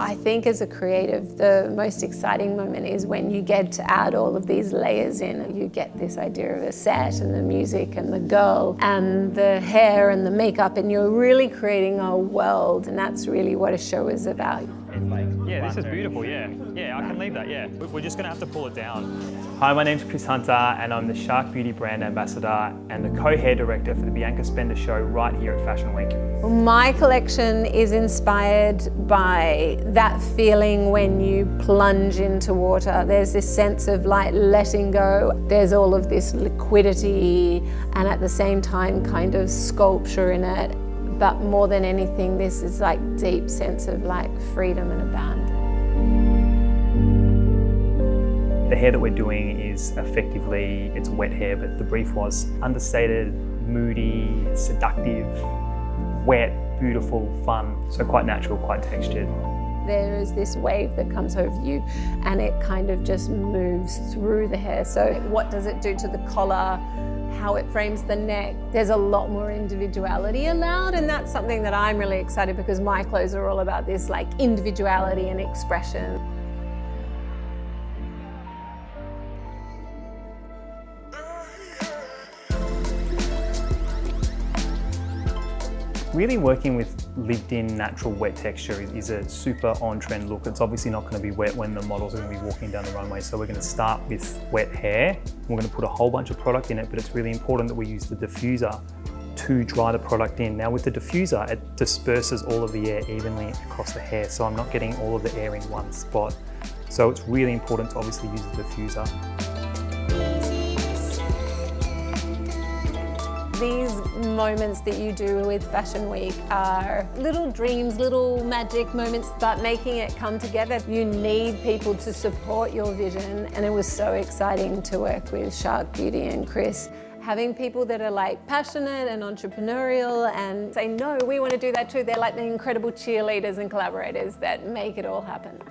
I think as a creative, the most exciting moment is when you get to add all of these layers in. You get this idea of a set and the music and the girl and the hair and the makeup, and you're really creating a world, and that's really what a show is about. Yeah, this is beautiful, yeah. Yeah, I can leave that, yeah. We're just gonna have to pull it down. Hi, my name's Chris Hunter, and I'm the Shark Beauty brand ambassador and the co-hair director for the Bianca Spender show right here at Fashion Week. My collection is inspired by that feeling when you plunge into water. There's this sense of like letting go. There's all of this liquidity and at the same time kind of sculpture in it. But more than anything, this is like deep sense of like freedom and abandon. The hair that we're doing is effectively, it's wet hair, but the brief was understated, moody, seductive, wet, beautiful, fun. So quite natural, quite textured. There is this wave that comes over you and it kind of just moves through the hair. So what does it do to the collar? How it frames the neck. There's a lot more individuality allowed, and that's something that I'm really excited because my clothes are all about this like individuality and expression. Really working with lived-in natural wet texture is a super on-trend look. It's obviously not going to be wet when the models are going to be walking down the runway, so we're going to start with wet hair. We're going to put a whole bunch of product in it, but it's really important that we use the diffuser to dry the product in. Now with the diffuser, it disperses all of the air evenly across the hair, so I'm not getting all of the air in one spot. So it's really important to obviously use the diffuser. These moments that you do with Fashion Week are little dreams, little magic moments, but making it come together. You need people to support your vision, and it was so exciting to work with Shark Beauty and Chris. Having people that are like passionate and entrepreneurial and say, no, we want to do that too. They're like the incredible cheerleaders and collaborators that make it all happen.